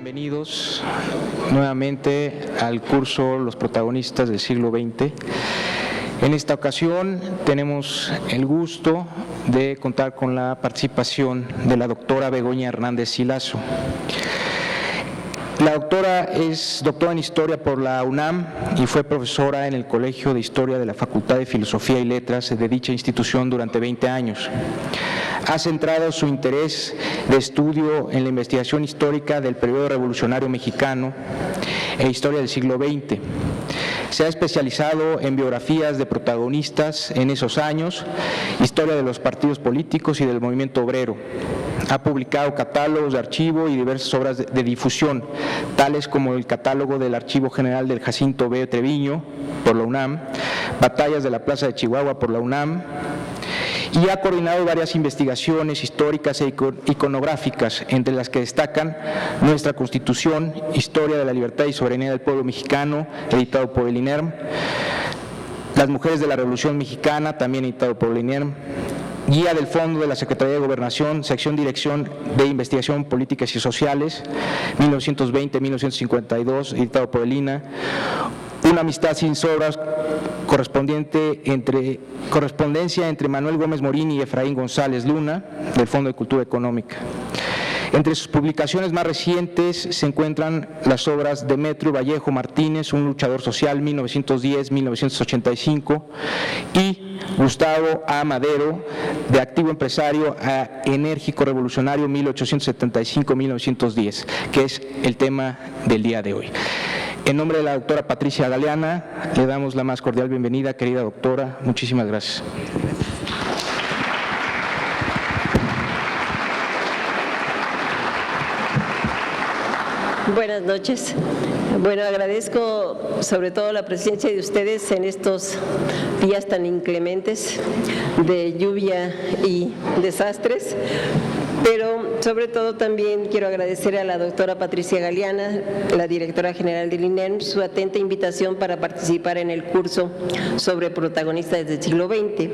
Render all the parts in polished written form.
Bienvenidos nuevamente al curso Los protagonistas del siglo XX. En esta ocasión tenemos el gusto de contar con la participación de la doctora Begoña Hernández Silazo. La doctora es doctora en Historia por la UNAM y fue profesora en el Colegio de Historia de la Facultad de Filosofía y Letras de dicha institución durante 20 años. Ha centrado su interés de estudio en la investigación histórica del periodo revolucionario mexicano e historia del siglo XX. Se ha especializado en biografías de protagonistas en esos años, historia de los partidos políticos y del movimiento obrero. Ha publicado catálogos de archivo y diversas obras de difusión, tales como el catálogo del Archivo General del Jacinto B. Treviño por la UNAM, Batallas de la Plaza de Chihuahua por la UNAM, y ha coordinado varias investigaciones históricas e iconográficas, entre las que destacan Nuestra Constitución, Historia de la Libertad y Soberanía del Pueblo Mexicano, editado por el INERM, Las Mujeres de la Revolución Mexicana, también editado por el INERM, Guía del Fondo de la Secretaría de Gobernación, Sección Dirección de Investigación Políticas y Sociales, 1920-1952, editado por el INA, Una amistad sin sobras, correspondencia entre Manuel Gómez Morín y Efraín González Luna, del Fondo de Cultura Económica. Entre sus publicaciones más recientes se encuentran las obras Demetrio Vallejo Martínez, un luchador social, 1910-1985, y Gustavo A. Madero, de activo empresario a enérgico revolucionario, 1875-1910, que es el tema del día de hoy. En nombre de la doctora Patricia Galeana, le damos la más cordial bienvenida, querida doctora. Muchísimas gracias. Buenas noches. Bueno, agradezco sobre todo la presencia de ustedes en estos días tan inclementes de lluvia y desastres, pero sobre todo también quiero agradecer a la doctora Patricia Galeana, la directora general del INERM, su atenta invitación para participar en el curso sobre protagonistas del siglo XX,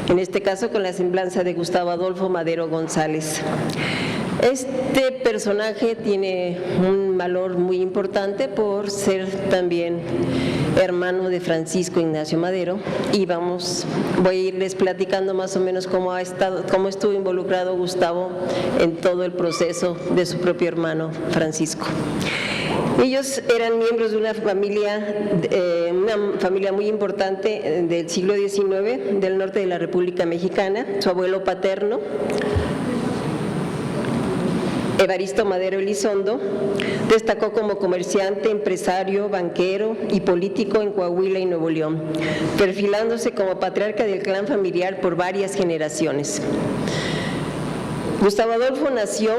en este caso con la semblanza de Gustavo Adolfo Madero González. Este personaje tiene un valor muy importante por ser también hermano de Francisco Ignacio Madero, y voy a irles platicando más o menos cómo estuvo involucrado Gustavo en todo el proceso de su propio hermano Francisco. Ellos eran miembros de una familia muy importante del siglo XIX, del norte de la República Mexicana. Su abuelo paterno, Evaristo Madero Elizondo, destacó como comerciante, empresario, banquero y político en Coahuila y Nuevo León, perfilándose como patriarca del clan familiar por varias generaciones. Gustavo Adolfo nació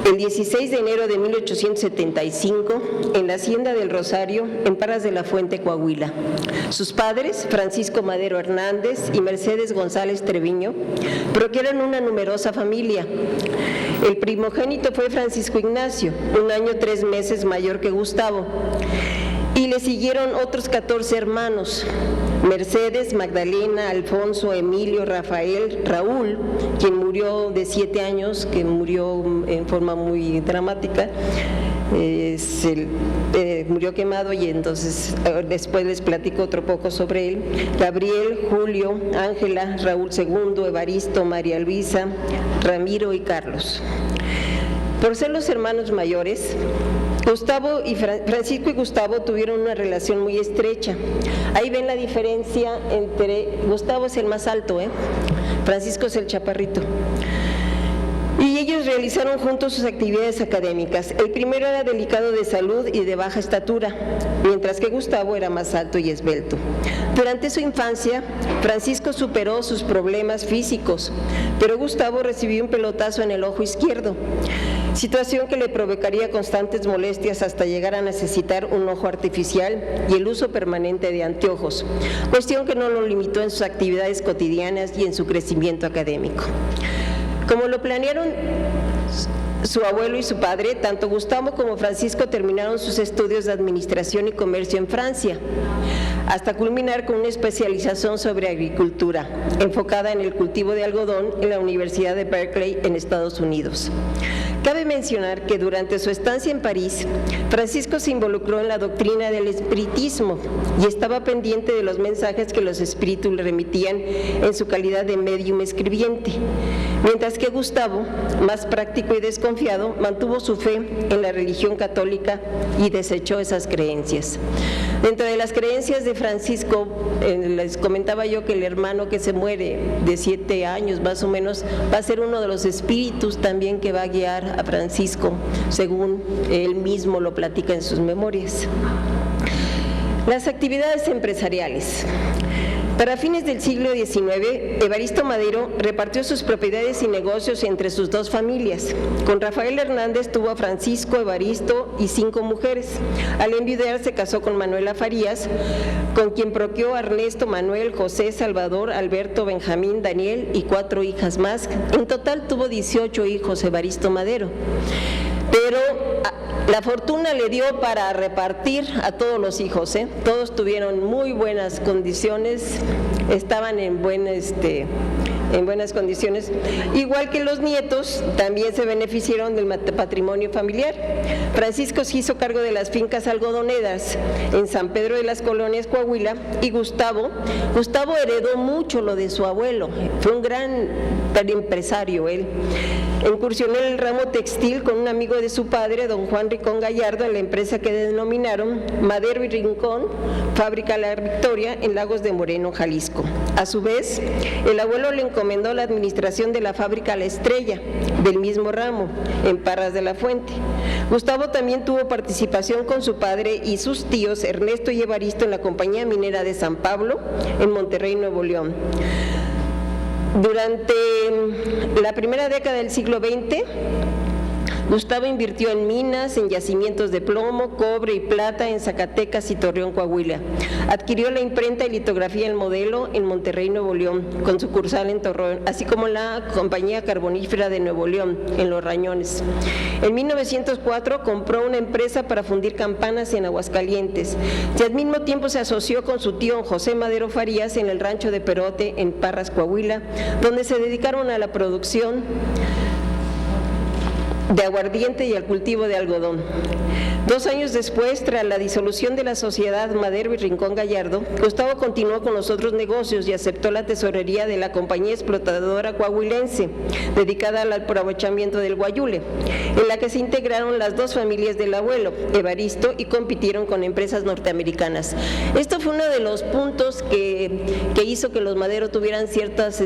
el 16 de enero de 1875 en la Hacienda del Rosario, en Parras de la Fuente, Coahuila. Sus padres, Francisco Madero Hernández y Mercedes González Treviño, procrearon una numerosa familia. El primogénito fue Francisco Ignacio, 1 año 3 meses mayor que Gustavo, y le siguieron otros 14 hermanos: Mercedes, Magdalena, Alfonso, Emilio, Rafael, Raúl, quien murió de 7 años, que murió en forma muy dramática, murió quemado, y entonces después les platico otro poco sobre él. Gabriel, Julio, Ángela, Raúl II, Evaristo, María Luisa, Ramiro y Carlos. Por ser los hermanos mayores, Francisco y Gustavo tuvieron una relación muy estrecha. Ahí ven la diferencia entre Gustavo es el más alto, Francisco es el chaparrito. Y ellos realizaron juntos sus actividades académicas. El primero era delicado de salud y de baja estatura, mientras que Gustavo era más alto y esbelto. Durante su infancia, Francisco superó sus problemas físicos, pero Gustavo recibió un pelotazo en el ojo izquierdo, situación que le provocaría constantes molestias hasta llegar a necesitar un ojo artificial y el uso permanente de anteojos, cuestión que no lo limitó en sus actividades cotidianas y en su crecimiento académico. Como lo planearon su abuelo y su padre, tanto Gustavo como Francisco terminaron sus estudios de Administración y Comercio en Francia. hasta culminar con una especialización sobre agricultura, enfocada en el cultivo de algodón en la Universidad de Berkeley en Estados Unidos. Cabe mencionar que durante su estancia en París, Francisco se involucró en la doctrina del espiritismo y estaba pendiente de los mensajes que los espíritus le remitían en su calidad de médium escribiente, mientras que Gustavo, más práctico y desconfiado, mantuvo su fe en la religión católica y desechó esas creencias. Dentro de las creencias de Francisco, les comentaba yo que el hermano que se muere de 7 años más o menos va a ser uno de los espíritus también que va a guiar a Francisco, según él mismo lo platica en sus memorias. Las actividades empresariales. Para fines del siglo XIX, Evaristo Madero repartió sus propiedades y negocios entre sus 2 familias. Con Rafael Hernández tuvo a Francisco, Evaristo y 5 mujeres. Al enviudar se casó con Manuela Farías, con quien procreó a Ernesto, Manuel, José, Salvador, Alberto, Benjamín, Daniel y 4 hijas más. En total tuvo 18 hijos Evaristo Madero. Pero la fortuna le dio para repartir a todos los hijos, Todos tuvieron muy buenas condiciones, estaban en buenas condiciones, igual que los nietos también se beneficiaron del patrimonio familiar. Francisco se hizo cargo de las fincas algodoneras en San Pedro de las Colonias, Coahuila, y Gustavo heredó mucho lo de su abuelo, fue un gran empresario él. Incursionó en el ramo textil con un amigo de su padre, don Juan Rincón Gallardo, en la empresa que denominaron Madero y Rincón, Fábrica La Victoria, en Lagos de Moreno, Jalisco. A su vez, el abuelo le encomendó la administración de la fábrica La Estrella, del mismo ramo, en Parras de la Fuente. Gustavo también tuvo participación con su padre y sus tíos Ernesto y Evaristo en la Compañía Minera de San Pablo, en Monterrey, Nuevo León. Durante la primera década del siglo XX, Gustavo invirtió en minas, en yacimientos de plomo, cobre y plata en Zacatecas y Torreón, Coahuila. Adquirió la imprenta y litografía El Modelo en Monterrey, Nuevo León, con sucursal en Torreón, así como la Compañía Carbonífera de Nuevo León, en Los Rañones. En 1904 compró una empresa para fundir campanas en Aguascalientes y al mismo tiempo se asoció con su tío José Madero Farías en el rancho de Perote, en Parras, Coahuila, donde se dedicaron a la producción de aguardiente y al cultivo de algodón. 2 años después, tras la disolución de la sociedad Madero y Rincón Gallardo, Gustavo continuó con los otros negocios y aceptó la tesorería de la compañía explotadora coahuilense, dedicada al aprovechamiento del guayule, en la que se integraron las 2 familias del abuelo, Evaristo, y compitieron con empresas norteamericanas. Esto fue uno de los puntos que hizo que los Madero tuvieran ciertos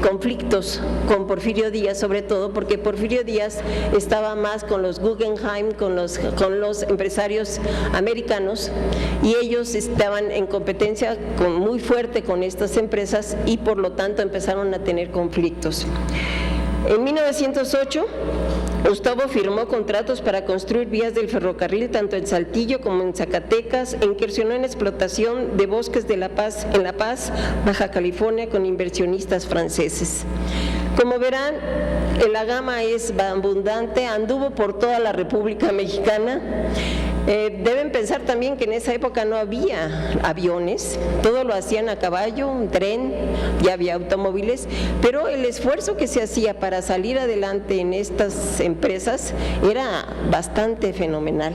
conflictos con Porfirio Díaz, sobre todo porque Porfirio Díaz estaba más con los Guggenheim, con los empresarios americanos, y ellos estaban en competencia muy fuerte con estas empresas y por lo tanto empezaron a tener conflictos. En 1908, Gustavo firmó contratos para construir vías del ferrocarril tanto en Saltillo como en Zacatecas e incursionó en explotación de bosques de La Paz, en La Paz, Baja California, con inversionistas franceses. Como verán, la gama es abundante, anduvo por toda la República Mexicana. Deben pensar también que en esa época no había aviones, todo lo hacían a caballo, un tren, ya había automóviles, pero el esfuerzo que se hacía para salir adelante en estas empresas era bastante fenomenal.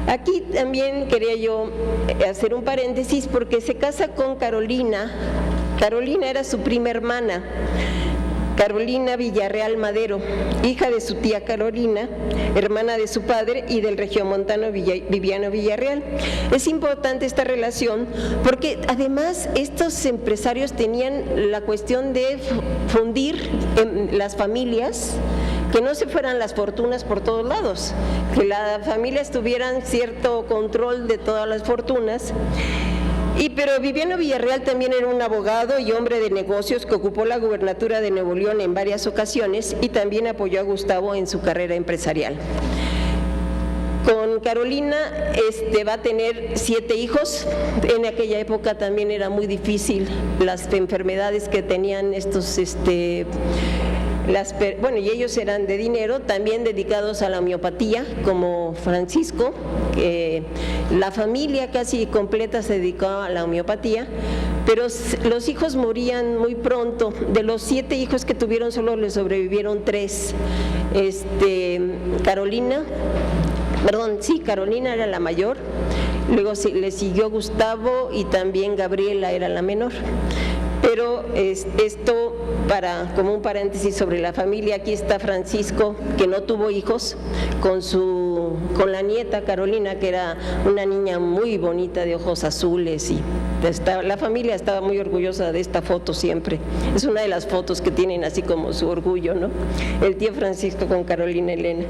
Aquí también quería yo hacer un paréntesis porque se casa con Carolina. Carolina era su prima hermana, Carolina Villarreal Madero, hija de su tía Carolina, hermana de su padre y del regiomontano Viviano Villarreal. Es importante esta relación porque además estos empresarios tenían la cuestión de fundir en las familias, que no se fueran las fortunas por todos lados, que las familias tuvieran cierto control de todas las fortunas. Pero Viviano Villarreal también era un abogado y hombre de negocios que ocupó la gubernatura de Nuevo León en varias ocasiones y también apoyó a Gustavo en su carrera empresarial. Con Carolina va a tener 7 hijos. En aquella época también era muy difícil las enfermedades que tenían y ellos eran de dinero, también dedicados a la homeopatía, como Francisco, que la familia casi completa se dedicó a la homeopatía, pero los hijos morían muy pronto. De los 7 hijos que tuvieron, solo les sobrevivieron 3. Carolina era la mayor, luego le siguió Gustavo y también Gabriela era la menor. Pero esto, como un paréntesis sobre la familia, aquí está Francisco, que no tuvo hijos, con la nieta Carolina, que era una niña muy bonita de ojos azules, y la familia estaba muy orgullosa de esta foto siempre. Es una de las fotos que tienen así como su orgullo, ¿no? El tío Francisco con Carolina Elena.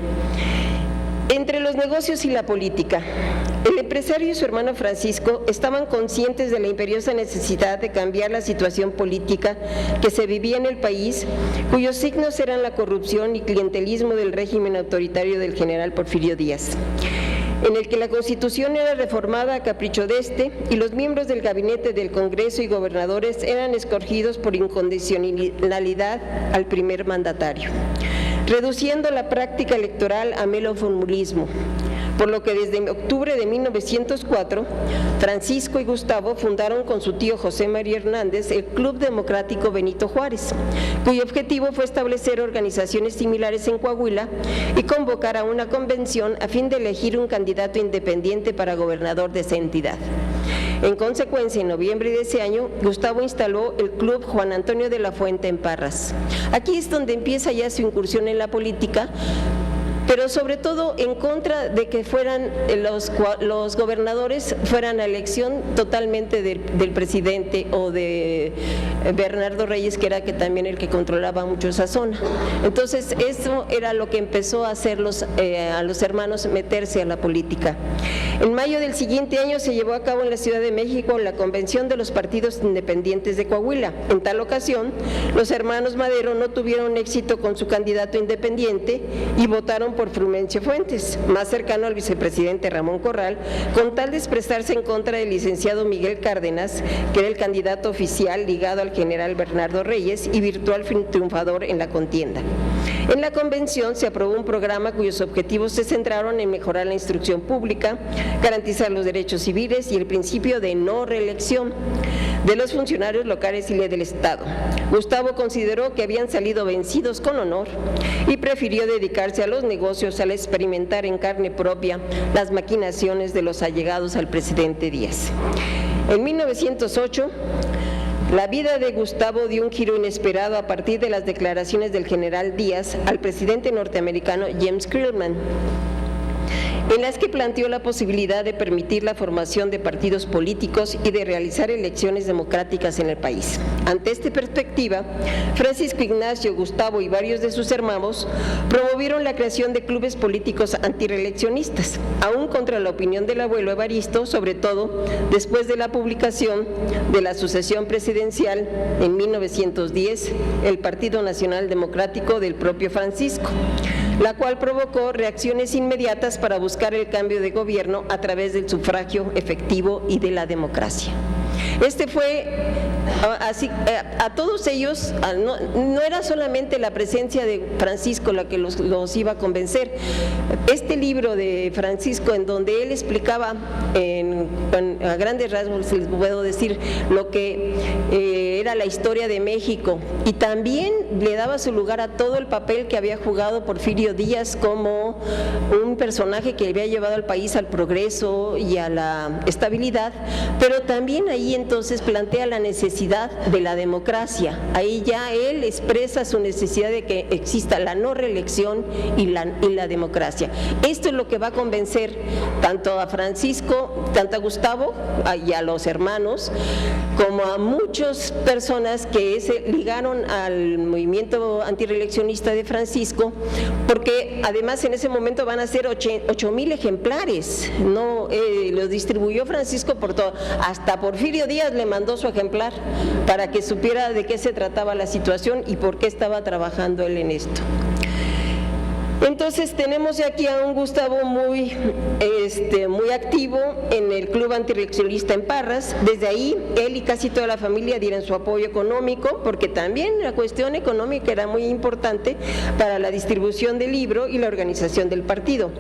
Entre los negocios y la política, el empresario y su hermano Francisco estaban conscientes de la imperiosa necesidad de cambiar la situación política que se vivía en el país, cuyos signos eran la corrupción y clientelismo del régimen autoritario del general Porfirio Díaz, en el que la Constitución era reformada a capricho de y los miembros del gabinete del Congreso y gobernadores eran escogidos por incondicionalidad al primer mandatario, reduciendo la práctica electoral a mero formulismo, por lo que desde octubre de 1904, Francisco y Gustavo fundaron con su tío José María Hernández el Club Democrático Benito Juárez, cuyo objetivo fue establecer organizaciones similares en Coahuila y convocar a una convención a fin de elegir un candidato independiente para gobernador de esa entidad. En consecuencia, en noviembre de ese año, Gustavo instaló el Club Juan Antonio de la Fuente en Parras. Aquí es donde empieza ya su incursión en la política, pero sobre todo en contra de que fueran los gobernadores fueran a elección totalmente del presidente o de Bernardo Reyes, que era también el que controlaba mucho esa zona. Entonces eso era lo que empezó a hacer a los hermanos meterse a la política. En mayo del siguiente año se llevó a cabo en la Ciudad de México la Convención de los Partidos Independientes de Coahuila. En tal ocasión, los hermanos Madero no tuvieron éxito con su candidato independiente y votaron por Frumencio Fuentes, más cercano al vicepresidente Ramón Corral, con tal de expresarse en contra del licenciado Miguel Cárdenas, que era el candidato oficial ligado al general Bernardo Reyes y virtual triunfador en la contienda. En la convención se aprobó un programa cuyos objetivos se centraron en mejorar la instrucción pública, garantizar los derechos civiles y el principio de no reelección de los funcionarios locales y del Estado. Gustavo consideró que habían salido vencidos con honor y prefirió dedicarse a los negocios al experimentar en carne propia las maquinaciones de los allegados al presidente Díaz. En 1908, la vida de Gustavo dio un giro inesperado a partir de las declaraciones del general Díaz al presidente norteamericano James Creelman, en las que planteó la posibilidad de permitir la formación de partidos políticos y de realizar elecciones democráticas en el país. Ante esta perspectiva, Francisco Ignacio, Gustavo y varios de sus hermanos promovieron la creación de clubes políticos antireeleccionistas, aún contra la opinión del abuelo Evaristo, sobre todo después de la publicación de la sucesión presidencial en 1910, el Partido Nacional Democrático del propio Francisco, la cual provocó reacciones inmediatas para buscar el cambio de gobierno a través del sufragio efectivo y de la democracia. Este fue así, a todos ellos, no era solamente la presencia de Francisco la que los iba a convencer. Este libro de Francisco, en donde él explicaba a grandes rasgos, les puedo decir, lo que era la historia de México, y también le daba su lugar a todo el papel que había jugado Porfirio Díaz como un personaje que había llevado al país al progreso y a la estabilidad, pero también ahí entonces plantea la necesidad de la democracia. Ahí ya él expresa su necesidad de que exista la no reelección y la democracia. Esto es lo que va a convencer tanto a Francisco, tanto a Gustavo y a los hermanos, como a muchas personas que se ligaron al movimiento antireeleccionista de Francisco, porque además en ese momento van a ser 8,000 ejemplares, ¿no? Los distribuyó Francisco por todo, hasta Porfirio Díaz le mandó su ejemplar para que supiera de qué se trataba la situación y por qué estaba trabajando él en esto. Entonces tenemos aquí a un Gustavo muy activo en el Club Antirreeleccionista en Parras. Desde ahí, él y casi toda la familia dieron su apoyo económico, porque también la cuestión económica era muy importante para la distribución del libro y la organización del partido.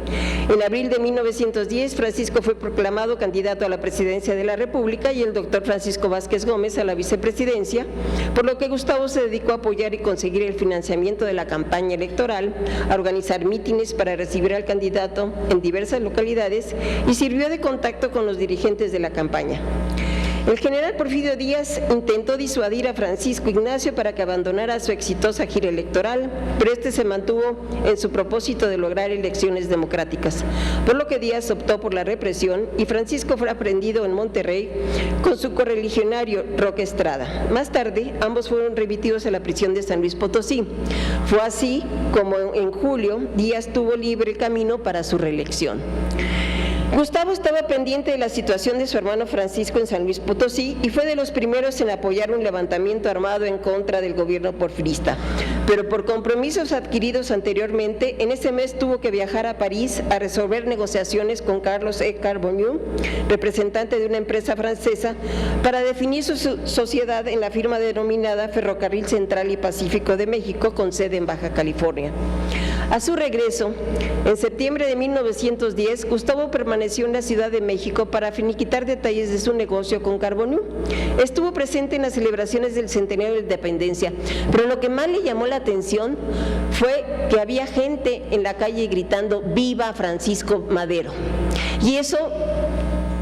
En abril de 1910, Francisco fue proclamado candidato a la presidencia de la República y el doctor Francisco Vázquez Gómez a la vicepresidencia, por lo que Gustavo se dedicó a apoyar y conseguir el financiamiento de la campaña electoral, a organizar mítines para recibir al candidato en diversas localidades y sirvió de contacto con los dirigentes de la campaña. El general Porfirio Díaz intentó disuadir a Francisco Ignacio para que abandonara su exitosa gira electoral, pero este se mantuvo en su propósito de lograr elecciones democráticas, por lo que Díaz optó por la represión y Francisco fue aprehendido en Monterrey con su correligionario Roque Estrada. Más tarde, ambos fueron remitidos a la prisión de San Luis Potosí. Fue así como en julio Díaz tuvo libre camino para su reelección. Gustavo estaba pendiente de la situación de su hermano Francisco en San Luis Potosí y fue de los primeros en apoyar un levantamiento armado en contra del gobierno porfirista. Pero por compromisos adquiridos anteriormente, en ese mes tuvo que viajar a París a resolver negociaciones con Carlos E. Carbonneau, representante de una empresa francesa, para definir su sociedad en la firma denominada Ferrocarril Central y Pacífico de México, con sede en Baja California. A su regreso, en septiembre de 1910, Gustavo permaneció en la Ciudad de México para finiquitar detalles de su negocio con Carbonneau. Estuvo presente en las celebraciones del centenario de la independencia, pero lo que más le llamó la atención fue que había gente en la calle gritando "¡Viva Francisco Madero!". Y eso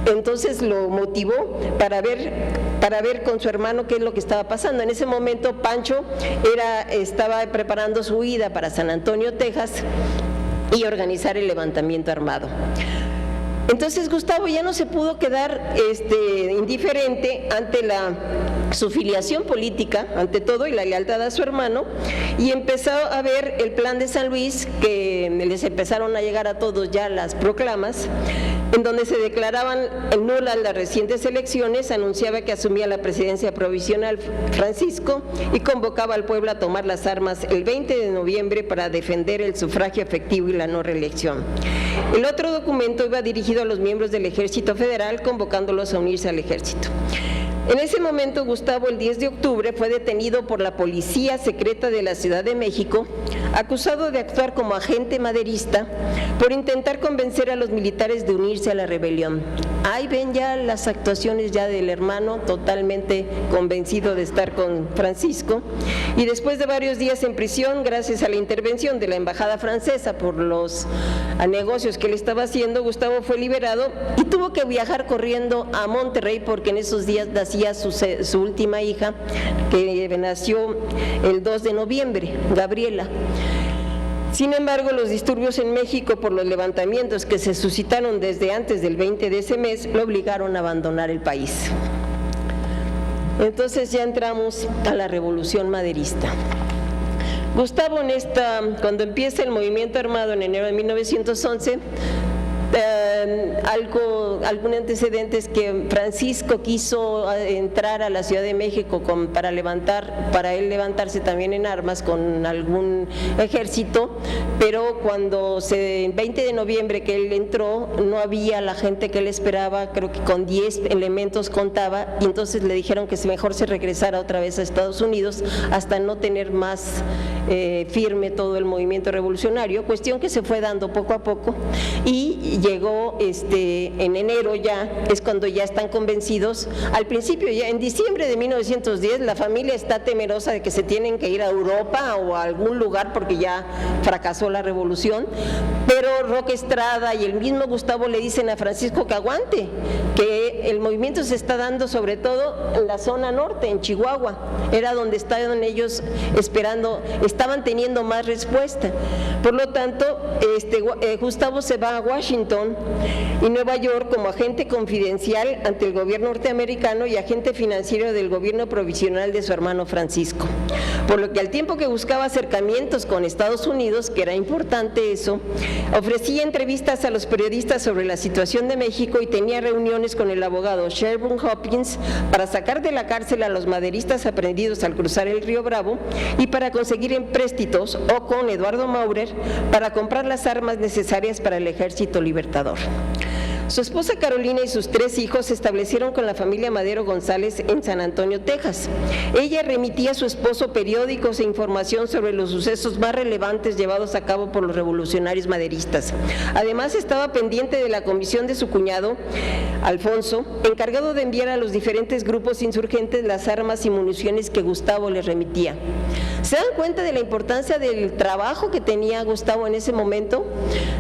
entonces lo motivó para ver con su hermano qué es lo que estaba pasando. En ese momento Pancho estaba preparando su huida para San Antonio, Texas, y organizar el levantamiento armado. Entonces Gustavo ya no se pudo quedar indiferente ante su filiación política, ante todo, y la lealtad a su hermano, y empezó a ver el plan de San Luis, que les empezaron a llegar a todos ya las proclamas, en donde se declaraban nulas las recientes elecciones, anunciaba que asumía la presidencia provisional Francisco y convocaba al pueblo a tomar las armas el 20 de noviembre para defender el sufragio efectivo y la no reelección. El otro documento iba dirigido a los miembros del Ejército Federal, convocándolos a unirse al ejército. En ese momento, Gustavo, el 10 de octubre, fue detenido por la Policía Secreta de la Ciudad de México, acusado de actuar como agente maderista por intentar convencer a los militares de unirse a la rebelión. Ahí ven ya las actuaciones ya del hermano, totalmente convencido de estar con Francisco, y después de varios días en prisión, gracias a la intervención de la Embajada Francesa por los negocios que él estaba haciendo, Gustavo fue liberado y tuvo que viajar corriendo a Monterrey porque en esos días nacía su última hija, que nació el 2 de noviembre, Gabriela. Sin embargo, los disturbios en México por los levantamientos que se suscitaron desde antes del 20 de ese mes lo obligaron a abandonar el país. Entonces ya entramos a la Revolución Maderista. Gustavo, cuando empieza el movimiento armado en enero de 1911, algún antecedente es que Francisco quiso entrar a la Ciudad de México para él levantarse también en armas con algún ejército, pero cuando el 20 de noviembre que él entró, no había la gente que él esperaba, creo que con 10 elementos contaba, y entonces le dijeron que mejor se regresara otra vez a Estados Unidos hasta no tener más firme todo el movimiento revolucionario, cuestión que se fue dando poco a poco, y llegó en enero, ya es cuando ya están convencidos. Al principio, ya en diciembre de 1910, la familia está temerosa de que se tienen que ir a Europa o a algún lugar porque ya fracasó la revolución, pero Roque Estrada y el mismo Gustavo le dicen a Francisco que aguante, que el movimiento se está dando sobre todo en la zona norte, en Chihuahua, era donde estaban ellos esperando, estaban teniendo más respuesta. Por lo tanto, Gustavo se va a Washington y Nueva York como agente confidencial ante el gobierno norteamericano y agente financiero del gobierno provisional de su hermano Francisco. Por lo que al tiempo que buscaba acercamientos con Estados Unidos, que era importante eso, ofrecía entrevistas a los periodistas sobre la situación de México y tenía reuniones con el abogado Sherburne Hopkins para sacar de la cárcel a los maderistas aprendidos al cruzar el río Bravo y para conseguir empréstitos, o con Eduardo Maurer para comprar las armas necesarias para el Ejército Libertador. Su esposa Carolina y sus 3 hijos se establecieron con la familia Madero González en San Antonio, Texas. Ella remitía a su esposo periódicos e información sobre los sucesos más relevantes llevados a cabo por los revolucionarios maderistas. Además, estaba pendiente de la comisión de su cuñado, Alfonso, encargado de enviar a los diferentes grupos insurgentes las armas y municiones que Gustavo les remitía. ¿Se dan cuenta de la importancia del trabajo que tenía Gustavo en ese momento?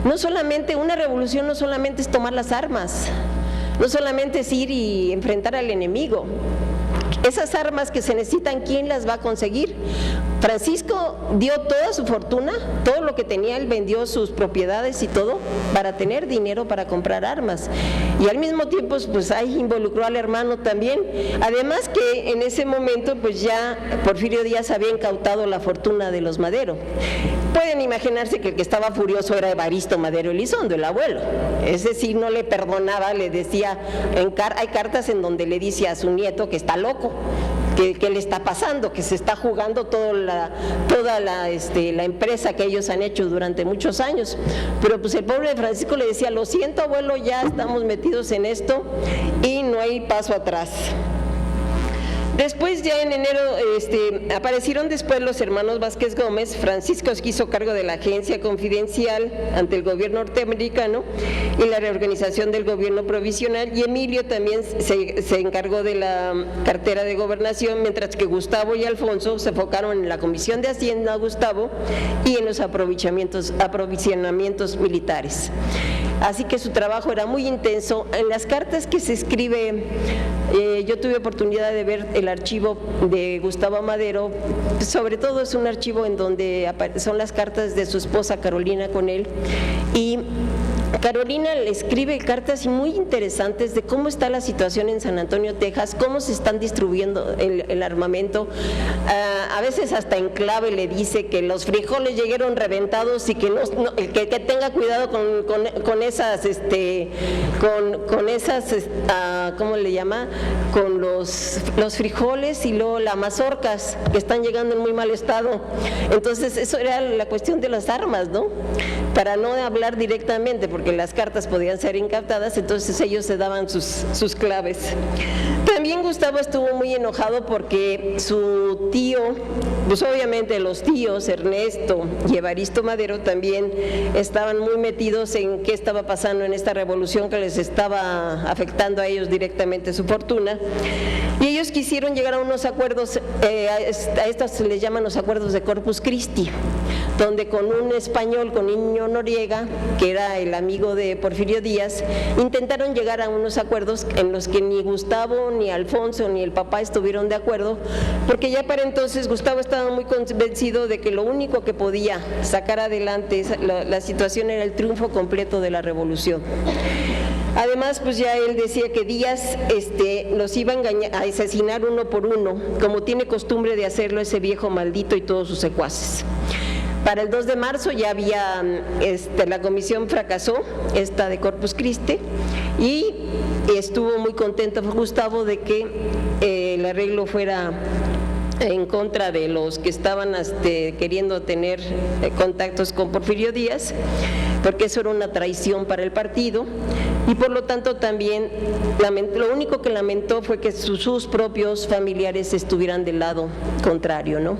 No solamente una revolución, no solamente es tomar las armas, no solamente es ir y enfrentar al enemigo. Esas armas que se necesitan, ¿quién las va a conseguir? Francisco dio toda su fortuna, todo lo que tenía, él vendió sus propiedades y todo para tener dinero para comprar armas. Y al mismo tiempo, pues ahí involucró al hermano también. Además que en ese momento, pues ya Porfirio Díaz había incautado la fortuna de los Madero. Pueden imaginarse que el que estaba furioso era Evaristo Madero Elizondo, el abuelo. Ese sí no le perdonaba, le decía, hay cartas en donde le dice a su nieto que está loco. ¿Qué le está pasando? Que se está jugando toda la empresa que ellos han hecho durante muchos años. Pero pues el pobre Francisco le decía, lo siento abuelo, ya estamos metidos en esto y no hay paso atrás. Después, ya en enero, aparecieron después los hermanos Vázquez Gómez. Francisco se hizo cargo de la agencia confidencial ante el gobierno norteamericano y la reorganización del gobierno provisional, y Emilio también se encargó de la cartera de gobernación, mientras que Gustavo y Alfonso se enfocaron en la Comisión de Hacienda, Gustavo, y en los aprovisionamientos militares. Así que su trabajo era muy intenso. En las cartas que se escribe, yo tuve oportunidad de ver el archivo de Gustavo Madero. Sobre todo es un archivo en donde son las cartas de su esposa Carolina con él, y Carolina le escribe cartas muy interesantes de cómo está la situación en San Antonio, Texas, cómo se están distribuyendo el armamento. A veces hasta en clave le dice que los frijoles llegaron reventados y que que tenga cuidado con esas, ¿cómo le llama? Con los frijoles y luego las mazorcas que están llegando en muy mal estado. Entonces eso era la cuestión de las armas, ¿no? Para no hablar directamente, porque las cartas podían ser incautadas, entonces ellos se daban sus claves. También Gustavo estuvo muy enojado porque su tío, pues obviamente los tíos Ernesto y Evaristo Madero también estaban muy metidos en qué estaba pasando en esta revolución que les estaba afectando a ellos directamente su fortuna, y ellos quisieron llegar a unos acuerdos, a estos se les llaman los acuerdos de Corpus Christi, donde con un español, con Íñigo Noriega, que era el amigo de Porfirio Díaz, intentaron llegar a unos acuerdos en los que ni Gustavo, ni Alfonso, ni el papá estuvieron de acuerdo, porque ya para entonces Gustavo estaba muy convencido de que lo único que podía sacar adelante la situación era el triunfo completo de la revolución. Además, pues ya él decía que Díaz los iba a asesinar uno por uno, como tiene costumbre de hacerlo ese viejo maldito y todos sus secuaces. Para el 2 de marzo ya había, la comisión fracasó, esta de Corpus Christi, y estuvo muy contento Gustavo de que el arreglo fuera en contra de los que estaban queriendo tener contactos con Porfirio Díaz, porque eso era una traición para el partido, y por lo tanto también lo único que lamentó fue que sus propios familiares estuvieran del lado contrario, ¿no?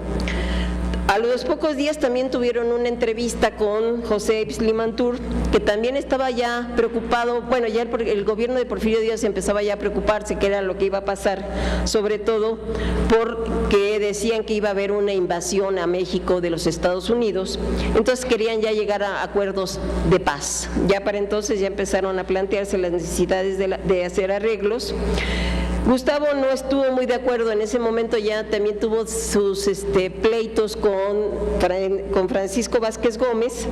A los pocos días también tuvieron una entrevista con José Limantur, que también estaba ya preocupado, bueno, ya el gobierno de Porfirio Díaz empezaba ya a preocuparse qué era lo que iba a pasar, sobre todo porque decían que iba a haber una invasión a México de los Estados Unidos, entonces querían ya llegar a acuerdos de paz. Ya para entonces ya empezaron a plantearse las necesidades de hacer arreglos. Gustavo no estuvo muy de acuerdo en ese momento, ya también tuvo sus pleitos con Francisco Vázquez Gómez,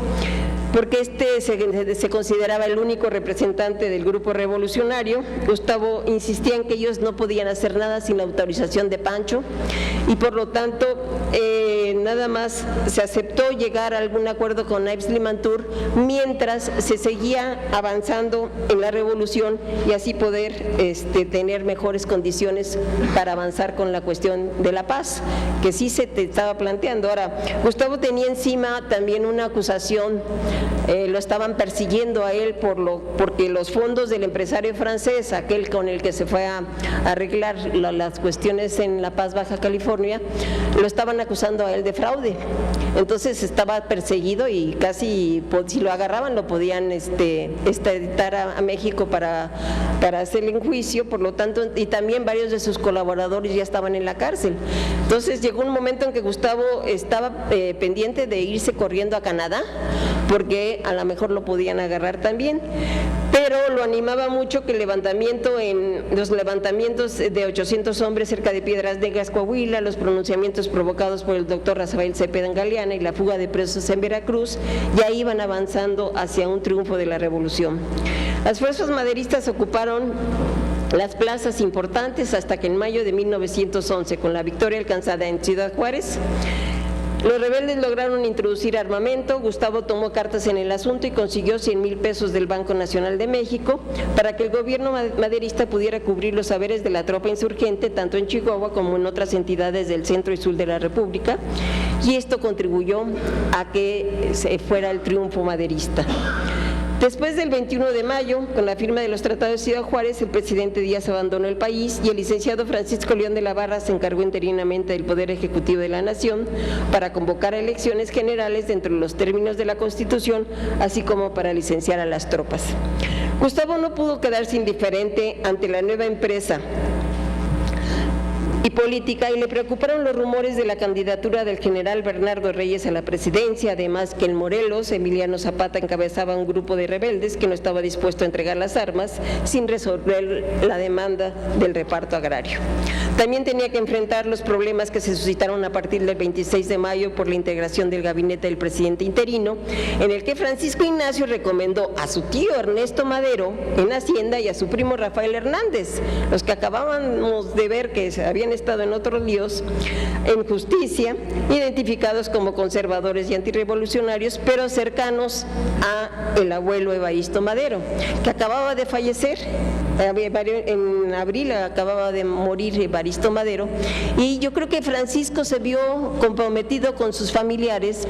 porque se consideraba el único representante del grupo revolucionario. Gustavo insistía en que ellos no podían hacer nada sin la autorización de Pancho y por lo tanto nada más se aceptó llegar a algún acuerdo con Yves Limantour mientras se seguía avanzando en la revolución y así poder tener mejores condiciones para avanzar con la cuestión de la paz, que sí se te estaba planteando. Ahora, Gustavo tenía encima también una acusación, lo estaban persiguiendo a él porque los fondos del empresario francés, aquel con el que se fue a arreglar las cuestiones en La Paz, Baja California, lo estaban acusando a él de fraude. Entonces estaba perseguido y casi si lo agarraban lo podían extraditar a México para hacerle un juicio, por lo tanto, y también varios de sus colaboradores ya estaban en la cárcel. Entonces llegó un momento en que Gustavo estaba pendiente de irse corriendo a Canadá, porque a lo mejor lo podían agarrar también, pero lo animaba mucho que los levantamientos de 800 hombres cerca de Piedras Negras, Coahuila, los pronunciamientos provocados por el doctor Rafael Cepeda en Galeana y la fuga de presos en Veracruz, ya iban avanzando hacia un triunfo de la revolución. Las fuerzas maderistas ocuparon las plazas importantes hasta que en mayo de 1911, con la victoria alcanzada en Ciudad Juárez, los rebeldes lograron introducir armamento. Gustavo tomó cartas en el asunto y consiguió 100,000 pesos del Banco Nacional de México para que el gobierno maderista pudiera cubrir los haberes de la tropa insurgente tanto en Chihuahua como en otras entidades del centro y sur de la República, y esto contribuyó a que se fuera el triunfo maderista. Después del 21 de mayo, con la firma de los tratados de Ciudad Juárez, el presidente Díaz abandonó el país y el licenciado Francisco León de la Barra se encargó interinamente del Poder Ejecutivo de la Nación para convocar a elecciones generales dentro de los términos de la Constitución, así como para licenciar a las tropas. Gustavo no pudo quedarse indiferente ante la nueva empresa y política y le preocuparon los rumores de la candidatura del general Bernardo Reyes a la presidencia, además que en Morelos Emiliano Zapata encabezaba un grupo de rebeldes que no estaba dispuesto a entregar las armas sin resolver la demanda del reparto agrario. También tenía que enfrentar los problemas que se suscitaron a partir del 26 de mayo por la integración del gabinete del presidente interino, en el que Francisco Ignacio recomendó a su tío Ernesto Madero en Hacienda y a su primo Rafael Hernández, los que acabábamos de ver que habían estado en otros líos en justicia, identificados como conservadores y antirrevolucionarios, pero cercanos a el abuelo Evaristo Madero, que acababa de fallecer. En abril acababa de morir Evaristo Madero, y yo creo que Francisco se vio comprometido con sus familiares,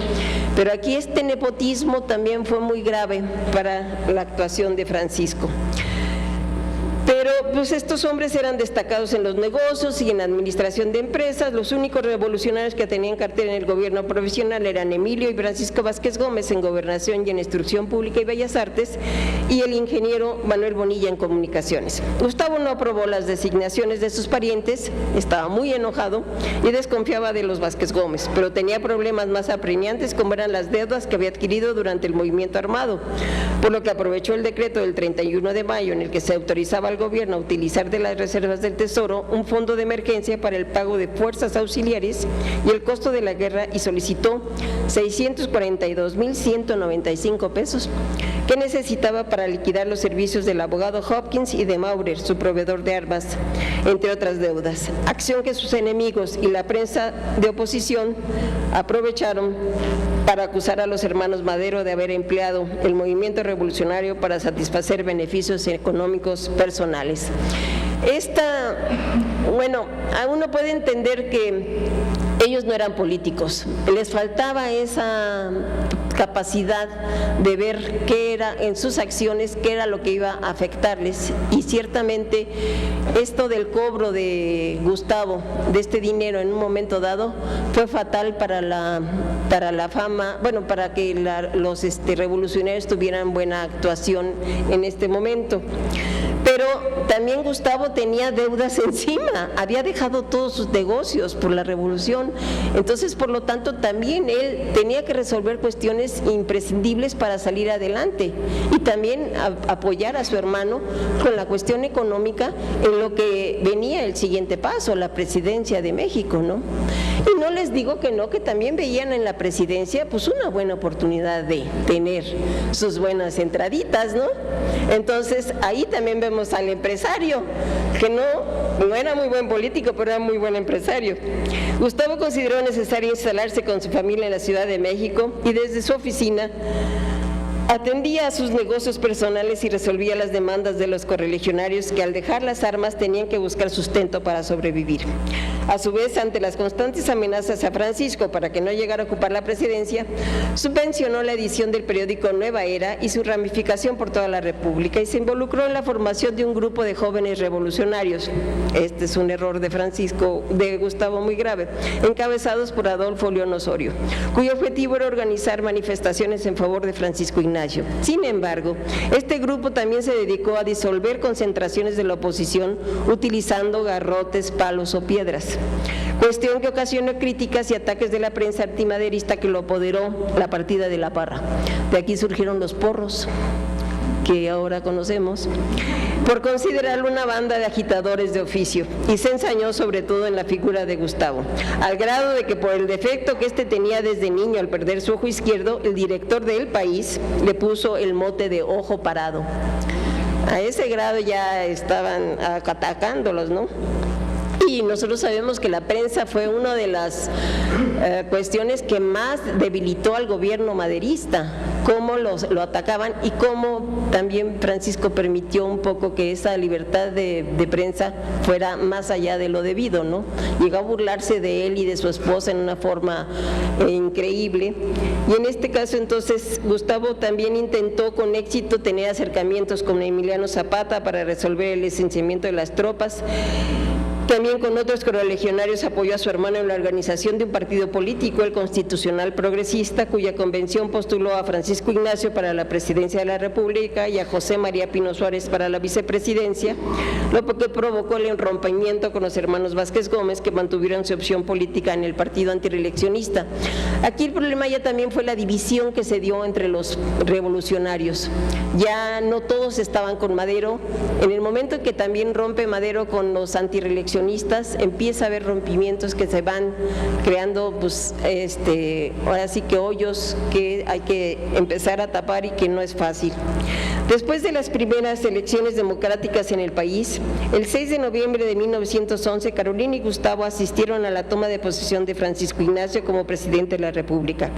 pero aquí este nepotismo también fue muy grave para la actuación de Francisco. Pero pues estos hombres eran destacados en los negocios y en la administración de empresas. Los únicos revolucionarios que tenían cartera en el gobierno profesional eran Emilio y Francisco Vázquez Gómez en Gobernación y en Instrucción Pública y Bellas Artes, y el ingeniero Manuel Bonilla en Comunicaciones. Gustavo no aprobó las designaciones de sus parientes, estaba muy enojado y desconfiaba de los Vázquez Gómez, pero tenía problemas más apremiantes como eran las deudas que había adquirido durante el movimiento armado, por lo que aprovechó el decreto del 31 de mayo en el que se autorizaba al gobierno a utilizar de las reservas del Tesoro un fondo de emergencia para el pago de fuerzas auxiliares y el costo de la guerra, y solicitó 642,195 pesos que necesitaba para liquidar los servicios del abogado Hopkins y de Maurer, su proveedor de armas, entre otras deudas, acción que sus enemigos y la prensa de oposición aprovecharon para acusar a los hermanos Madero de haber empleado el movimiento revolucionario para satisfacer beneficios económicos personales. Uno puede entender que ellos no eran políticos, les faltaba esa capacidad de ver qué era en sus acciones, qué era lo que iba a afectarles, y ciertamente esto del cobro de Gustavo de este dinero en un momento dado fue fatal para la fama, para que los revolucionarios tuvieran buena actuación en este momento. Pero también Gustavo tenía deudas encima, había dejado todos sus negocios por la revolución, entonces por lo tanto también él tenía que resolver cuestiones imprescindibles para salir adelante y también apoyar a su hermano con la cuestión económica en lo que venía el siguiente paso, la presidencia de México, ¿no? Y no les digo que no, que también veían en la presidencia pues una buena oportunidad de tener sus buenas entraditas, ¿no? Entonces ahí también vemos al empresario, que no era muy buen político, pero era muy buen empresario. Gustavo consideró necesario instalarse con su familia en la Ciudad de México y desde su oficina atendía a sus negocios personales y resolvía las demandas de los correligionarios que al dejar las armas tenían que buscar sustento para sobrevivir. A su vez, ante las constantes amenazas a Francisco para que no llegara a ocupar la presidencia, subvencionó la edición del periódico Nueva Era y su ramificación por toda la República y se involucró en la formación de un grupo de jóvenes revolucionarios. Este es un error de Gustavo muy grave, encabezados por Adolfo León Osorio, cuyo objetivo era organizar manifestaciones en favor de Francisco Ignacio. Sin embargo, este grupo también se dedicó a disolver concentraciones de la oposición utilizando garrotes, palos o piedras, cuestión que ocasionó críticas y ataques de la prensa antimaderista que lo apoderó la partida de La Parra. De aquí surgieron los porros, que ahora conocemos, por considerarlo una banda de agitadores de oficio, y se ensañó sobre todo en la figura de Gustavo, al grado de que por el defecto que éste tenía desde niño al perder su ojo izquierdo, el director de El País le puso el mote de Ojo Parado. A ese grado ya estaban atacándolos, ¿no? Y nosotros sabemos que la prensa fue una de las cuestiones que más debilitó al gobierno maderista, cómo lo atacaban y cómo también Francisco permitió un poco que esa libertad de prensa fuera más allá de lo debido, ¿no? Llegó a burlarse de él y de su esposa en una forma increíble. Y en este caso entonces Gustavo también intentó con éxito tener acercamientos con Emiliano Zapata para resolver el licenciamiento de las tropas. También con otros correligionarios apoyó a su hermano en la organización de un partido político, el Constitucional Progresista, cuya convención postuló a Francisco Ignacio para la presidencia de la República y a José María Pino Suárez para la vicepresidencia, lo que provocó el rompimiento con los hermanos Vázquez Gómez, que mantuvieron su opción política en el partido antireeleccionista. Aquí el problema ya también fue la división que se dio entre los revolucionarios. Ya no todos estaban con Madero. En el momento en que también rompe Madero con los antireeleccionistas, empieza a haber rompimientos que se van creando, pues, ahora sí que hoyos que hay que empezar a tapar y que no es fácil. Después de las primeras elecciones democráticas en el país, el 6 de noviembre de 1911, Carolina y Gustavo asistieron a la toma de posesión de Francisco Ignacio como presidente de la República.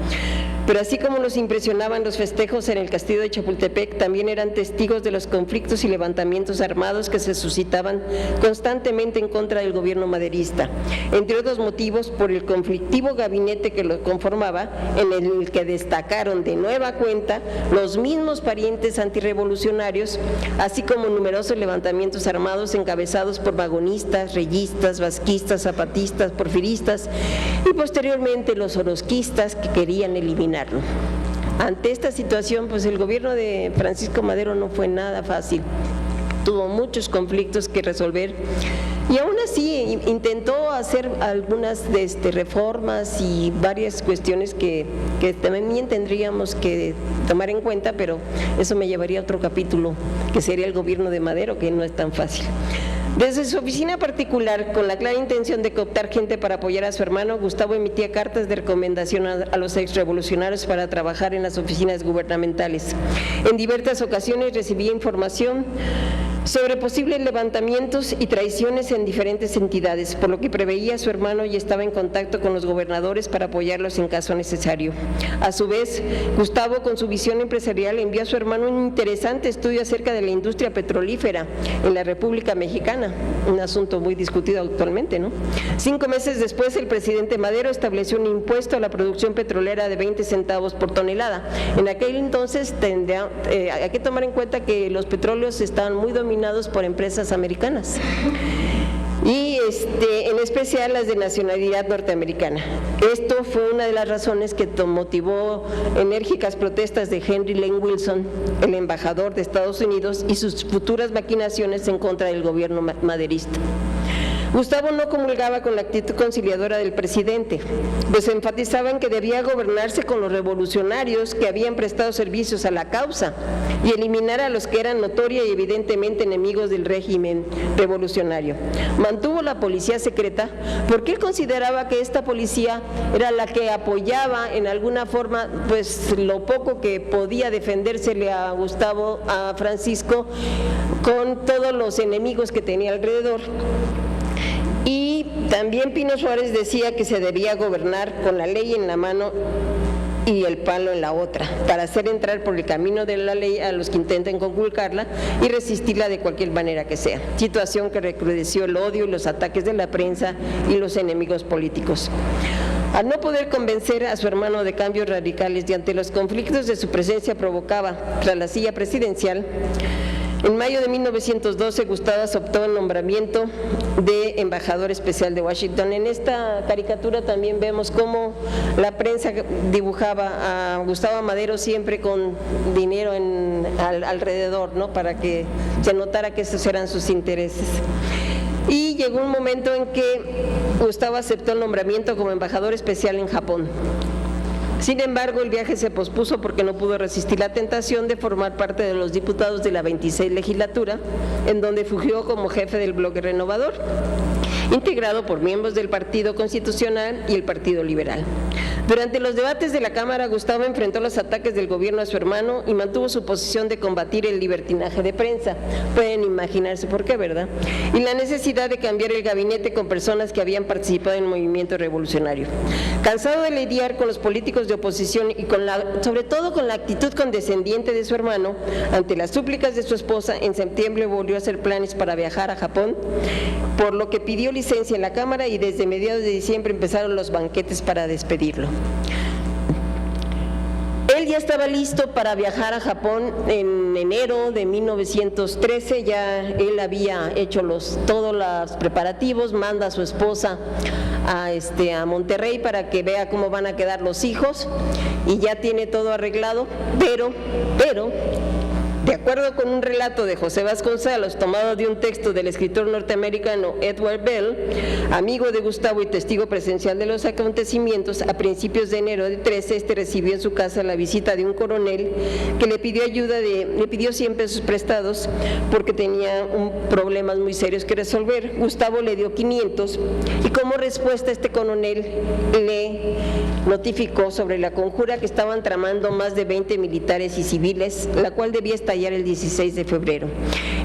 Pero así como los impresionaban los festejos en el castillo de Chapultepec, también eran testigos de los conflictos y levantamientos armados que se suscitaban constantemente en contra del gobierno maderista, entre otros motivos por el conflictivo gabinete que lo conformaba, en el que destacaron de nueva cuenta los mismos parientes antirrevolucionarios, así como numerosos levantamientos armados encabezados por vagonistas, reyistas, vasquistas, zapatistas, porfiristas y posteriormente los orozquistas que querían eliminarlo. Ante esta situación, pues el gobierno de Francisco Madero no fue nada fácil, tuvo muchos conflictos que resolver y aún así intentó hacer algunas reformas y varias cuestiones que también tendríamos que tomar en cuenta, pero eso me llevaría a otro capítulo, que sería el gobierno de Madero, que no es tan fácil. Desde su oficina particular, con la clara intención de cooptar gente para apoyar a su hermano, Gustavo emitía cartas de recomendación a los exrevolucionarios para trabajar en las oficinas gubernamentales. En diversas ocasiones recibía información sobre posibles levantamientos y traiciones en diferentes entidades, por lo que preveía a su hermano y estaba en contacto con los gobernadores para apoyarlos en caso necesario. A su vez, Gustavo, con su visión empresarial, envió a su hermano un interesante estudio acerca de la industria petrolífera en la República Mexicana, un asunto muy discutido actualmente, ¿no? 5 meses después, el presidente Madero estableció un impuesto a la producción petrolera de 20 centavos por tonelada. En aquel entonces hay que tomar en cuenta que los petróleos estaban muy dominados por empresas americanas y en especial las de nacionalidad norteamericana. Esto fue una de las razones que motivó enérgicas protestas de Henry Lane Wilson, el embajador de Estados Unidos, y sus futuras maquinaciones en contra del gobierno maderista. Gustavo no comulgaba con la actitud conciliadora del presidente, pues enfatizaba en que debía gobernarse con los revolucionarios que habían prestado servicios a la causa y eliminar a los que eran notoria y evidentemente enemigos del régimen revolucionario. Mantuvo la policía secreta porque él consideraba que esta policía era la que apoyaba en alguna forma pues lo poco que podía defendérsele a Francisco con todos los enemigos que tenía alrededor. Y también Pino Suárez decía que se debía gobernar con la ley en la mano y el palo en la otra, para hacer entrar por el camino de la ley a los que intenten conculcarla y resistirla de cualquier manera que sea, situación que recrudeció el odio y los ataques de la prensa y los enemigos políticos. Al no poder convencer a su hermano de cambios radicales y ante los conflictos de su presencia provocaba tras la silla presidencial, en mayo de 1912 Gustavo aceptó el nombramiento de embajador especial de Washington. En esta caricatura también vemos cómo la prensa dibujaba a Gustavo Madero siempre con dinero alrededor, ¿no? Para que se notara que esos eran sus intereses. Y llegó un momento en que Gustavo aceptó el nombramiento como embajador especial en Japón. Sin embargo, el viaje se pospuso porque no pudo resistir la tentación de formar parte de los diputados de la 26 legislatura, en donde fungió como jefe del Bloque Renovador, integrado por miembros del Partido Constitucional y el Partido Liberal. Durante los debates de la Cámara, Gustavo enfrentó los ataques del gobierno a su hermano y mantuvo su posición de combatir el libertinaje de prensa. Pueden imaginarse por qué, ¿verdad? Y la necesidad de cambiar el gabinete con personas que habían participado en el movimiento revolucionario. Cansado de lidiar con los políticos de oposición y sobre todo con la actitud condescendiente de su hermano, ante las súplicas de su esposa, en septiembre volvió a hacer planes para viajar a Japón, por lo que pidió licencia en la Cámara y desde mediados de diciembre empezaron los banquetes para despedirlo. Él ya estaba listo para viajar a Japón en enero de 1913, ya él había hecho todos los preparativos, manda a su esposa a Monterrey para que vea cómo van a quedar los hijos y ya tiene todo arreglado, pero de acuerdo con un relato de José Vasconcelos tomado de un texto del escritor norteamericano Edward Bell, amigo de Gustavo y testigo presencial de los acontecimientos, a principios de enero de 13, recibió en su casa la visita de un coronel que le pidió le pidió 100 pesos prestados porque tenía problemas muy serios que resolver. Gustavo le dio 500 y como respuesta este coronel le notificó sobre la conjura que estaban tramando más de 20 militares y civiles, la cual debía estallar el 16 de febrero.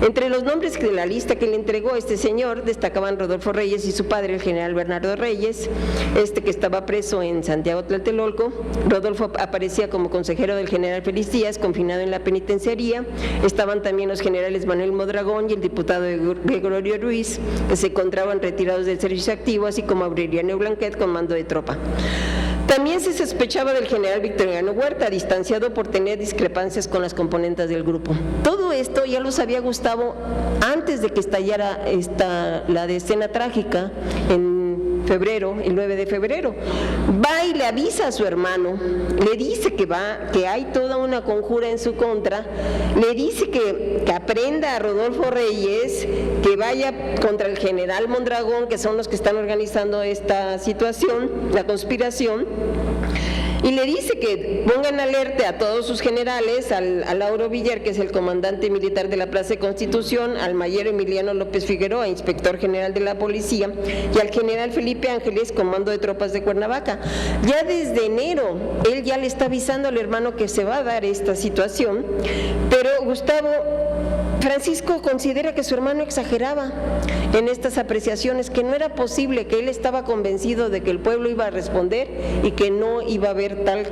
Entre los nombres de la lista que le entregó este señor destacaban Rodolfo Reyes y su padre, el general Bernardo Reyes, que estaba preso en Santiago Tlatelolco. Rodolfo aparecía como consejero del general Félix Díaz, confinado en la penitenciaría. Estaban también los generales Manuel Mondragón y el diputado Gregorio Ruiz, que se encontraban retirados del servicio activo, así como Aureliano Blanquet con mando de tropa. También se sospechaba del general Victoriano Huerta, distanciado por tener discrepancias con las componentes del grupo. Todo esto ya lo sabía Gustavo antes de que estallara la escena trágica en febrero, el 9 de febrero. Va y le avisa a su hermano, le dice que hay toda una conjura en su contra, le dice que aprenda a Rodolfo Reyes, que vaya contra el general Mondragón, que son los que están organizando esta situación, la conspiración, y le dice que pongan alerta a todos sus generales, a Lauro Villar, que es el comandante militar de la Plaza de Constitución, al mayor Emiliano López Figueroa, inspector general de la policía, y al general Felipe Ángeles, comando de tropas de Cuernavaca. Ya desde enero, él ya le está avisando al hermano que se va a dar esta situación, pero Francisco considera que su hermano exageraba en estas apreciaciones, que no era posible, que él estaba convencido de que el pueblo iba a responder y que no iba a haber tal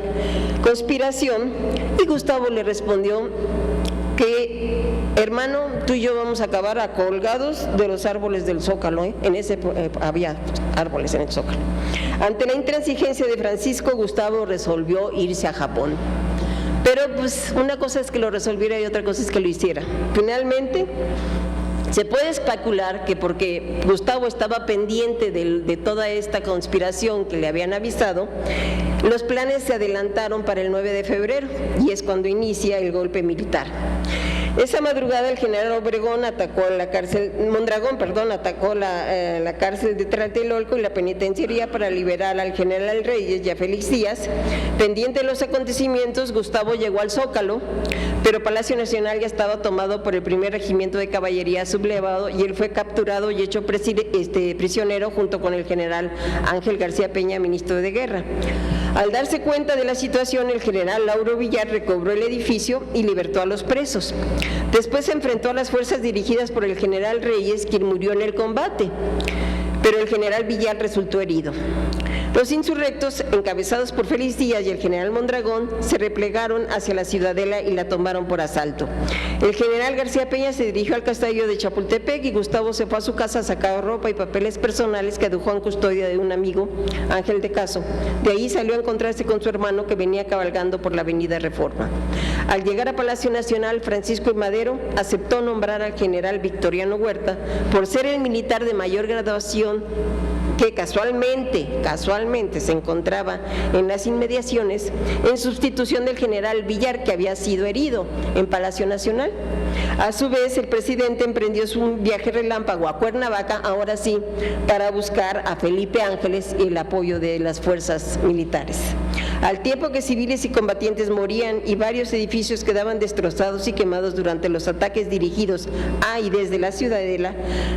conspiración, y Gustavo le respondió que, hermano, tú y yo vamos a acabar colgados de los árboles del Zócalo, había árboles en el Zócalo. Ante la intransigencia de Francisco, Gustavo resolvió irse a Japón. Pero pues una cosa es que lo resolviera y otra cosa es que lo hiciera. Finalmente, se puede especular que porque Gustavo estaba pendiente de toda esta conspiración que le habían avisado, los planes se adelantaron para el 9 de febrero y es cuando inicia el golpe militar. Esa madrugada el general Mondragón atacó la cárcel de Tlatelolco y la penitenciaría para liberar al general Reyes y a Félix Díaz. Pendiente de los acontecimientos, Gustavo llegó al Zócalo, pero Palacio Nacional ya estaba tomado por el primer regimiento de caballería sublevado y él fue capturado y hecho prisionero junto con el general Ángel García Peña, ministro de Guerra. Al darse cuenta de la situación, el general Lauro Villar recobró el edificio y libertó a los presos. Después se enfrentó a las fuerzas dirigidas por el general Reyes, quien murió en el combate, pero el general Villar resultó herido. Los insurrectos, encabezados por Félix Díaz y el general Mondragón, se replegaron hacia la Ciudadela y la tomaron por asalto. El general García Peña se dirigió al castillo de Chapultepec y Gustavo se fue a su casa a sacar ropa y papeles personales que dejó en custodia de un amigo, Ángel de Caso. De ahí salió a encontrarse con su hermano que venía cabalgando por la avenida Reforma. Al llegar a Palacio Nacional, Francisco I. Madero aceptó nombrar al general Victoriano Huerta por ser el militar de mayor graduación que casualmente se encontraba en las inmediaciones, en sustitución del general Villar, que había sido herido en Palacio Nacional. A su vez, el presidente emprendió su viaje relámpago a Cuernavaca, ahora sí, para buscar a Felipe Ángeles y el apoyo de las fuerzas militares. Al tiempo que civiles y combatientes morían y varios edificios quedaban destrozados y quemados durante los ataques dirigidos a y desde la Ciudadela,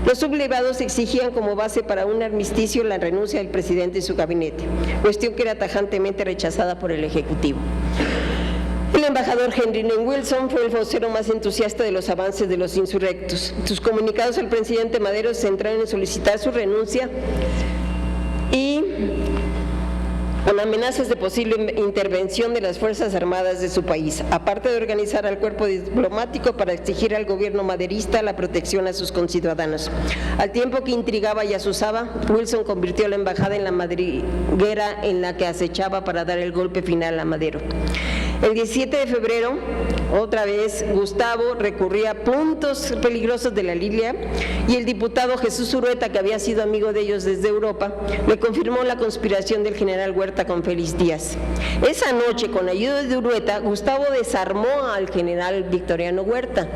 los sublevados exigían como base para un armisticio la renuncia del presidente y su gabinete, cuestión que era tajantemente rechazada por el Ejecutivo. El embajador Henry Lane Wilson fue el vocero más entusiasta de los avances de los insurrectos. Sus comunicados al presidente Madero se centraron en solicitar su renuncia y con amenazas de posible intervención de las Fuerzas Armadas de su país, aparte de organizar al cuerpo diplomático para exigir al gobierno maderista la protección a sus conciudadanos. Al tiempo que intrigaba y asusaba, Wilson convirtió la embajada en la madriguera en la que acechaba para dar el golpe final a Madero. El 17 de febrero, otra vez, Gustavo recurría a puntos peligrosos de la Lilia y el diputado Jesús Urueta, que había sido amigo de ellos desde Europa, le confirmó la conspiración del general Huerta con Félix Díaz. Esa noche, con ayuda de Urueta, Gustavo desarmó al general Victoriano Huerta.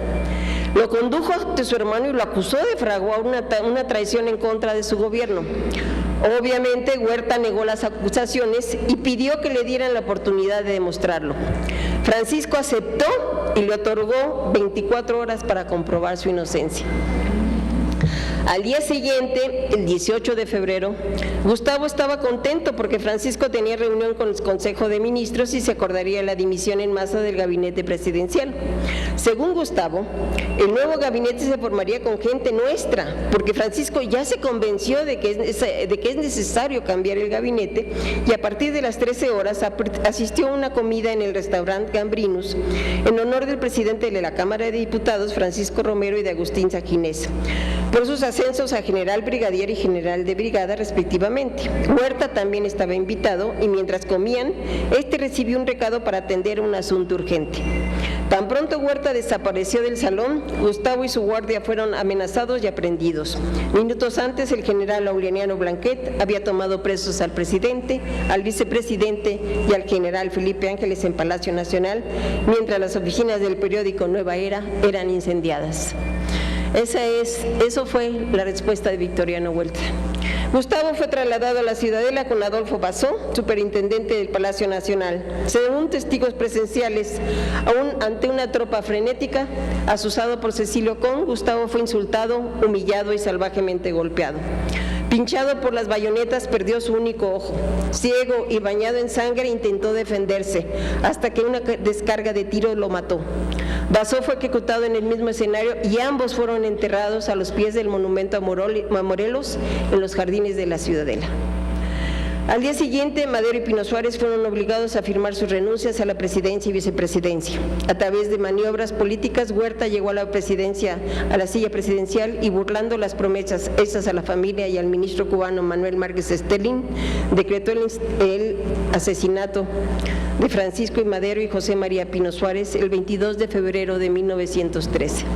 Lo condujo ante su hermano y lo acusó de fraguar una traición en contra de su gobierno. Obviamente, Huerta negó las acusaciones y pidió que le dieran la oportunidad de demostrarlo. Francisco aceptó y le otorgó 24 horas para comprobar su inocencia. Al día siguiente, el 18 de febrero, Gustavo estaba contento porque Francisco tenía reunión con el Consejo de Ministros y se acordaría la dimisión en masa del gabinete presidencial. Según Gustavo, el nuevo gabinete se formaría con gente nuestra, porque Francisco ya se convenció de que es necesario cambiar el gabinete y a partir de las 13 horas asistió a una comida en el restaurante Gambrinus en honor del presidente de la Cámara de Diputados, Francisco Romero, y de Agustín Saquinés, por sus ascensos a general brigadier y general de brigada respectivamente. Huerta también estaba invitado y mientras comían, recibió un recado para atender un asunto urgente. Tan pronto Huerta desapareció del salón, Gustavo y su guardia fueron amenazados y aprehendidos. Minutos antes, el general Aureliano Blanquet había tomado presos al presidente, al vicepresidente y al general Felipe Ángeles en Palacio Nacional, mientras las oficinas del periódico Nueva Era eran incendiadas. Eso fue la respuesta de Victoriano Huerta. Gustavo fue trasladado a la Ciudadela con Adolfo Basó, superintendente del Palacio Nacional. Según testigos presenciales, aún ante una tropa frenética, asusado por Cecilio Con, Gustavo fue insultado, humillado y salvajemente golpeado. Pinchado por las bayonetas, perdió su único ojo. Ciego y bañado en sangre, intentó defenderse, hasta que una descarga de tiro lo mató. Basó fue ejecutado en el mismo escenario y ambos fueron enterrados a los pies del monumento a Morelos en los jardines de la Ciudadela. Al día siguiente, Madero y Pino Suárez fueron obligados a firmar sus renuncias a la presidencia y vicepresidencia. A través de maniobras políticas, Huerta llegó a la silla presidencial y, burlando las promesas hechas a la familia y al ministro cubano Manuel Márquez Estelín, decretó el asesinato de Francisco I. Madero y José María Pino Suárez el 22 de febrero de 1913.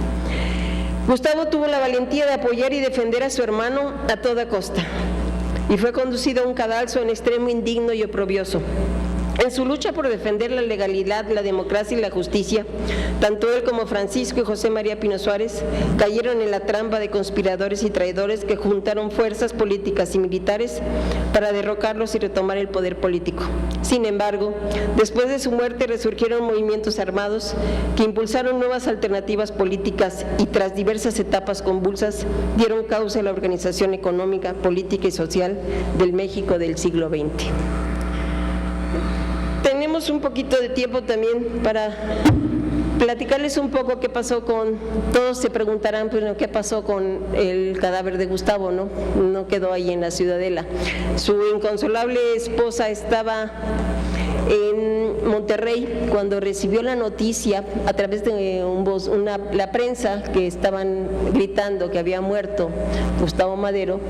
Gustavo tuvo la valentía de apoyar y defender a su hermano a toda costa y fue conducido a un cadalso en extremo indigno y oprobioso. En su lucha por defender la legalidad, la democracia y la justicia, tanto él como Francisco y José María Pino Suárez cayeron en la trampa de conspiradores y traidores que juntaron fuerzas políticas y militares para derrocarlos y retomar el poder político. Sin embargo, después de su muerte resurgieron movimientos armados que impulsaron nuevas alternativas políticas y tras diversas etapas convulsas dieron causa a la organización económica, política y social del México del siglo XX. Tenemos un poquito de tiempo también para platicarles un poco qué pasó con, todos se preguntarán, bueno, qué pasó con el cadáver de Gustavo, ¿no? No quedó ahí en la Ciudadela. Su inconsolable esposa estaba en Monterrey cuando recibió la noticia a través de la prensa que estaban gritando que había muerto Gustavo Madero.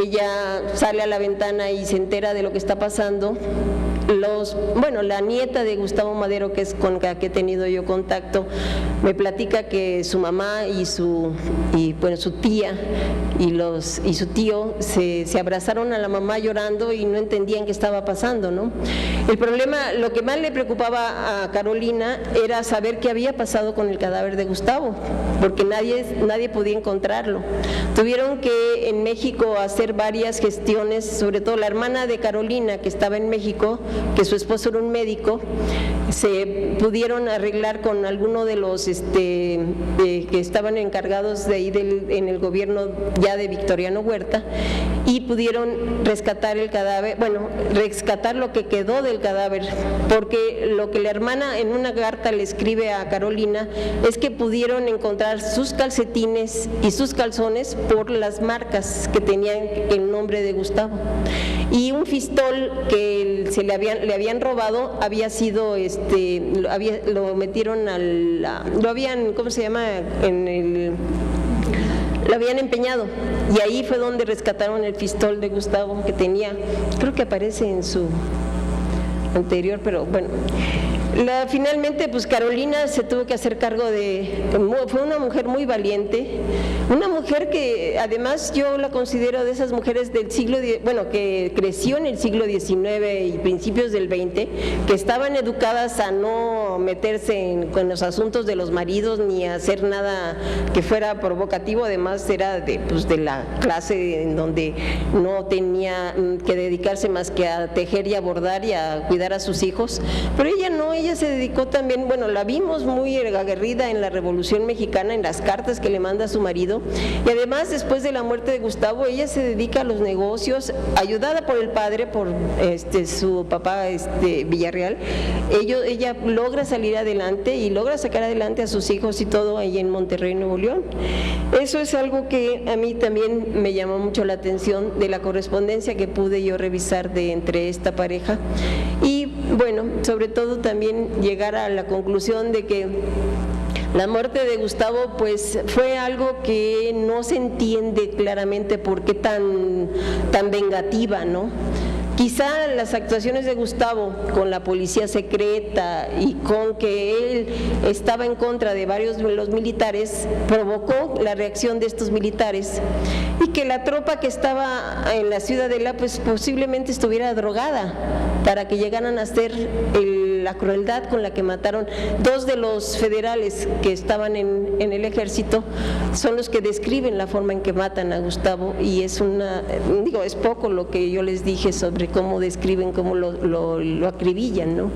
Ella sale a la ventana y se entera de lo que está pasando. La nieta de Gustavo Madero, que es con la que he tenido yo contacto, me platica que su mamá y su tía y su tío se abrazaron a la mamá llorando y no entendían qué estaba pasando, ¿no? El problema, lo que más le preocupaba a Carolina era saber qué había pasado con el cadáver de Gustavo, porque nadie podía encontrarlo. Tuvieron que en México hacer varias gestiones, sobre todo la hermana de Carolina, que estaba en México, que su esposo era un médico, se pudieron arreglar con alguno de los que estaban encargados de ahí en el gobierno ya de Victoriano Huerta y pudieron rescatar el cadáver, rescatar lo que quedó del cadáver, porque lo que la hermana en una carta le escribe a Carolina es que pudieron encontrar sus calcetines y sus calzones por las marcas que tenían el nombre de Gustavo. Y un fistol que le habían robado había sido, lo metieron lo habían, ¿cómo se llama? Lo habían empeñado y ahí fue donde rescataron el fistol de Gustavo que tenía, creo que aparece en su anterior, pero bueno. Finalmente, pues Carolina se tuvo que hacer cargo fue una mujer muy valiente, una mujer que además yo la considero de esas mujeres del que creció en el siglo XIX y principios del XX, que estaban educadas a no meterse con los asuntos de los maridos ni a hacer nada que fuera provocativo, además era de la clase en donde no tenía que dedicarse más que a tejer y a bordar y a cuidar a sus hijos, pero ella no, ella se dedicó también, la vimos muy aguerrida en la Revolución Mexicana, en las cartas que le manda a su marido, y además después de la muerte de Gustavo, ella se dedica a los negocios, ayudada por el padre, por su papá Villarreal. Ella logra salir adelante y logra sacar adelante a sus hijos y todo ahí en Monterrey, Nuevo León. Eso es algo que a mí también me llamó mucho la atención de la correspondencia que pude yo revisar entre esta pareja. Y sobre todo también llegar a la conclusión de que la muerte de Gustavo pues fue algo que no se entiende claramente por qué tan vengativa, ¿no? Quizá las actuaciones de Gustavo con la policía secreta y con que él estaba en contra de varios de los militares provocó la reacción de estos militares y que la tropa que estaba en la Ciudadela pues posiblemente estuviera drogada para que llegaran a hacer la crueldad con la que mataron. Dos de los federales que estaban en el ejército son los que describen la forma en que matan a Gustavo y es es poco lo que yo les dije sobre cómo describen, cómo lo acribillan, ¿no?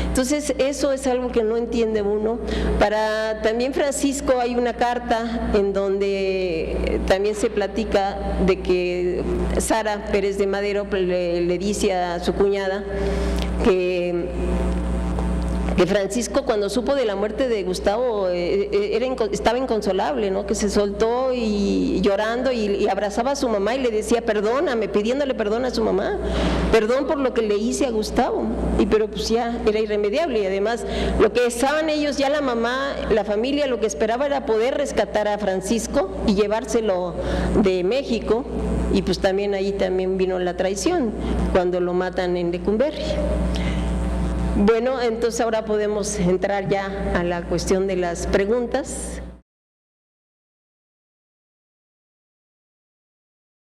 Entonces eso es algo que no entiende uno. Para también Francisco hay una carta en donde también se platica de que Sara Pérez de Madero le dice a su cuñada que Francisco cuando supo de la muerte de Gustavo estaba inconsolable, ¿no? Que se soltó y llorando y abrazaba a su mamá y le decía perdóname, pidiéndole perdón a su mamá, perdón por lo que le hice a Gustavo, pero pues ya era irremediable y además lo que estaban ellos, ya la mamá, la familia lo que esperaba era poder rescatar a Francisco y llevárselo de México y pues también ahí también vino la traición cuando lo matan en Lecumberri. Entonces ahora podemos entrar ya a la cuestión de las preguntas.